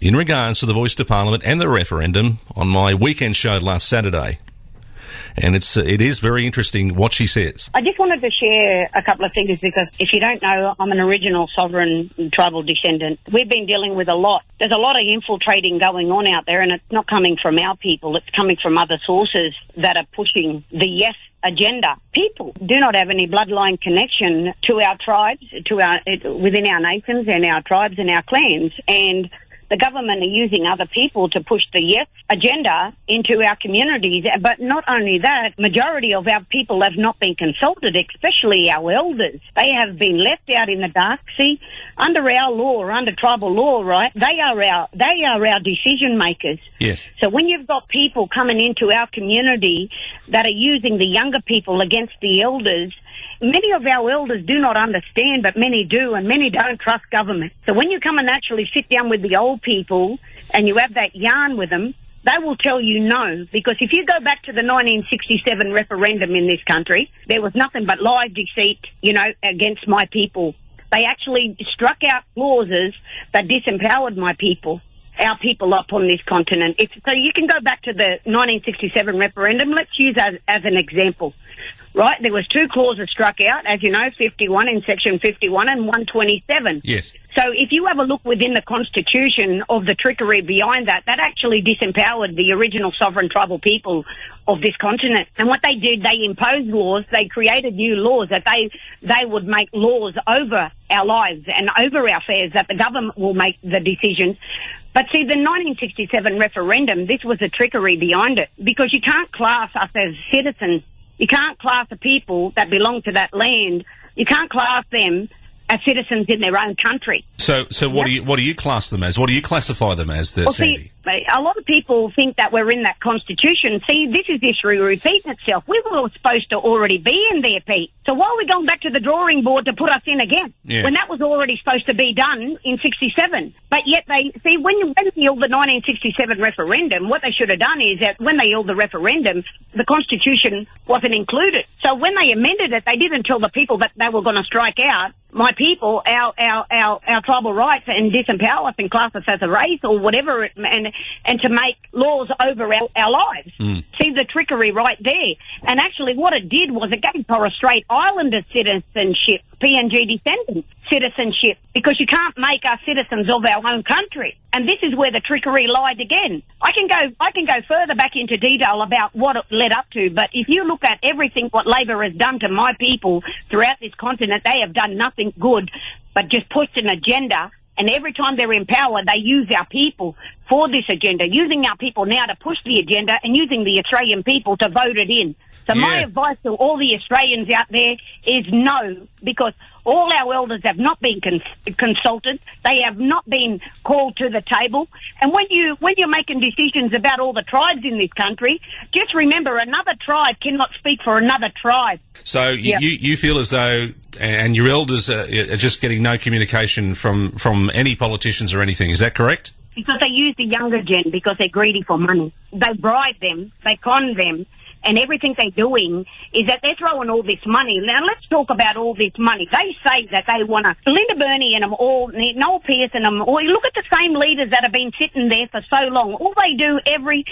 in regards to the Voice to Parliament and the referendum on my weekend show last Saturday. And it is very interesting what she says. I just wanted to share a couple of things because if you don't know, I'm an original sovereign tribal descendant. We've been dealing with a lot. There's a lot of infiltrating going on out there, and it's not coming from our people. It's coming from other sources that are pushing the yes agenda. People do not have any bloodline connection to our tribes, within our nations and our tribes and our clans. And the government are using other people to push the yes agenda into our communities. But not only that, majority of our people have not been consulted, especially our elders. They have been left out in the dark. See, under our law, under tribal law, right, they are our decision makers. Yes. So when you've got people coming into our community that are using the younger people against the elders, many of our elders do not understand, but many do, and many don't trust government. So when you come and actually sit down with the old people and you have that yarn with them, they will tell you no. Because if you go back to the 1967 referendum in this country, there was nothing but lie, deceit, against my people. They actually struck out clauses that disempowered my people, our people up on this continent. So you can go back to the 1967 referendum. Let's use as an example. Right, there was two clauses struck out, as you know, 51 in Section 51 and 127. Yes. So if you have a look within the Constitution of the trickery behind that actually disempowered the original sovereign tribal people of this continent. And what they did, they imposed laws, they created new laws that they would make laws over our lives and over our affairs, that the government will make the decisions. But see, the 1967 referendum, this was the trickery behind it, because you can't class us as citizens. You can't class the people that belong to that land. You can't class them as citizens in their own country. So what do you class them as? What do you classify them as, Sandy? See, a lot of people think that we're in that Constitution. See, this is history repeating itself. We were supposed to already be in there, Pete. So why are we going back to the drawing board to put us in again? Yeah. When that was already supposed to be done in 67. But yet when they held the 1967 referendum, what they should have done is that when they held the referendum, the Constitution wasn't included. So when they amended it, they didn't tell the people that they were going to strike out my people, our tribal rights, and disempower us and class us as a race or whatever, and to make laws over our lives. See the trickery right there. And actually what it did was it gave Torres Strait Islander citizenship, PNG descendants citizenship, because you can't make us citizens of our own country. And this is where the trickery lied again. I can go further back into detail about what it led up to, but if you look at everything what Labor has done to my people throughout this continent, they have done nothing good but just pushed an agenda. And every time they're in power, they use our people for this agenda, using our people now to push the agenda and using the Australian people to vote it in. So my advice to all the Australians out there is no, because all our elders have not been consulted. They have not been called to the table. And when you're making decisions about all the tribes in this country, just remember another tribe cannot speak for another tribe. So you feel as though, and your elders are just getting no communication from any politicians or anything. Is that correct? Because they use the younger gen because they're greedy for money. They bribe them, they con them, and everything they're doing is that they're throwing all this money. Now, let's talk about all this money. They say that they want to, Linda Burney and them all, Noel Pearce and them all, you look at the same leaders that have been sitting there for so long. All they do every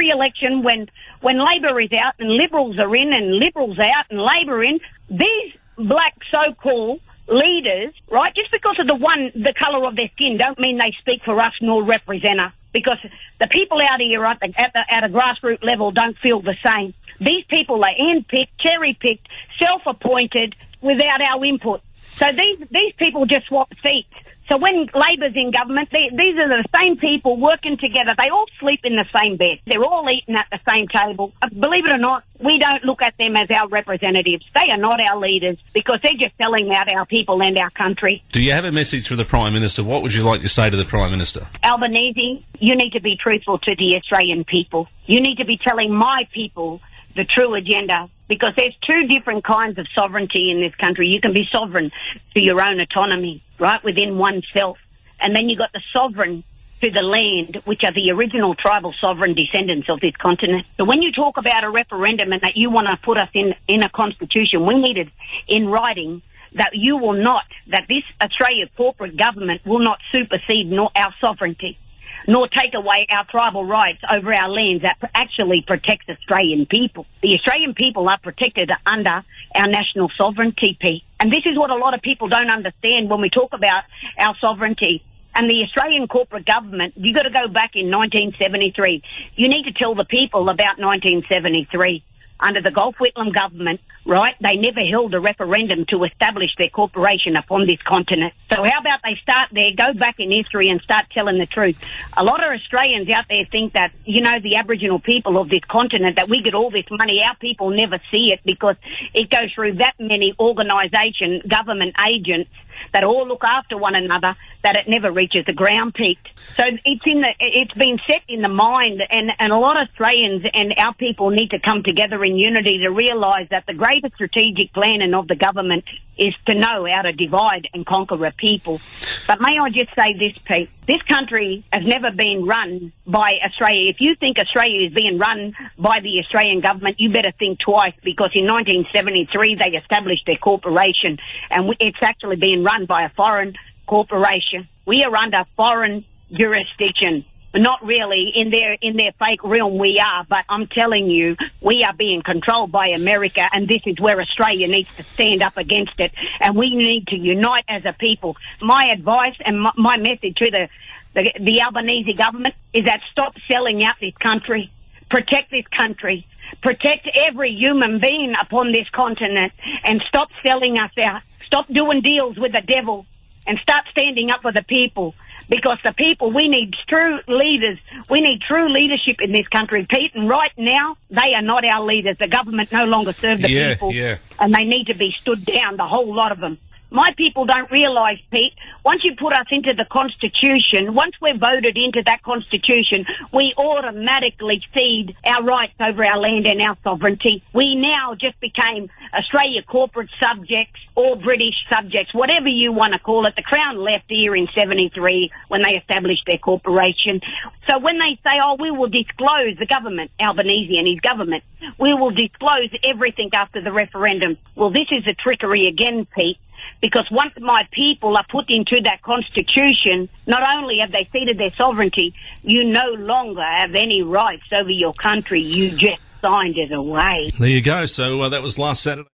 election when Labor is out and Liberals are in and Liberals out and Labor in, these black so-called leaders, right, just because of the colour of their skin don't mean they speak for us nor represent us, because the people out here at a grassroots level don't feel the same. These people are handpicked, cherry-picked, self-appointed without our input. So these people just swap seats. So when Labor's in government, these are the same people working together. They all sleep in the same bed. They're all eating at the same table. Believe it or not, we don't look at them as our representatives. They are not our leaders because they're just selling out our people and our country. Do you have a message for the Prime Minister? What would you like to say to the Prime Minister? Albanese, you need to be truthful to the Australian people. You need to be telling my people the true agenda, because there's two different kinds of sovereignty in this country. You can be sovereign to your own autonomy, right, within oneself. And then you've got the sovereign to the land, which are the original tribal sovereign descendants of this continent. So when you talk about a referendum and that you want to put us in a constitution, we need it in writing that you will not, that this Australia corporate government will not supersede our sovereignty. nor take away our tribal rights over our lands that actually protects Australian people. The Australian people are protected under our national sovereignty, Pete. And this is what a lot of people don't understand when we talk about our sovereignty. And the Australian corporate government, you've got to go back in 1973. You need to tell the people about 1973. Under the Gough Whitlam government, right, they never held a referendum to establish their corporation upon this continent. So how about they start there, go back in history and start telling the truth? A lot of Australians out there think that, you know, the Aboriginal people of this continent, that we get all this money. Our people never see it because it goes through that many organisation, government agents that all look after one another, that it never reaches the ground, Pete. So it's been set in the mind, and a lot of Australians and our people need to come together in unity to realise that the greater strategic planning of the government is to know how to divide and conquer a people. But may I just say this, Pete? This country has never been run by Australia. If you think Australia is being run by the Australian government, you better think twice, because in 1973 they established their corporation, and it's actually being run by a foreign corporation. We are under foreign jurisdiction. Not really in their fake realm we are, but I'm telling you, we are being controlled by America, and this is where Australia needs to stand up against it, and we need to unite as a people. My advice and my message to the Albanese government is that stop selling out this country. Protect this country. Protect every human being upon this continent, and stop selling us out. Stop doing deals with the devil and start standing up for the people. Because the people, we need true leaders. We need true leadership in this country, Pete. And right now, they are not our leaders. The government no longer serve the people. And they need to be stood down, the whole lot of them. My people don't realise, Pete, once you put us into the Constitution, once we're voted into that Constitution, we automatically cede our rights over our land and our sovereignty. We now just became Australia corporate subjects or British subjects, whatever you want to call it. The Crown left here in 73 when they established their corporation. So when they say, oh, we will disclose, the government, Albanese and his government, we will disclose everything after the referendum. Well, this is a trickery again, Pete. Because once my people are put into that Constitution, not only have they ceded their sovereignty, you no longer have any rights over your country. You just signed it away. There you go. So that was last Saturday.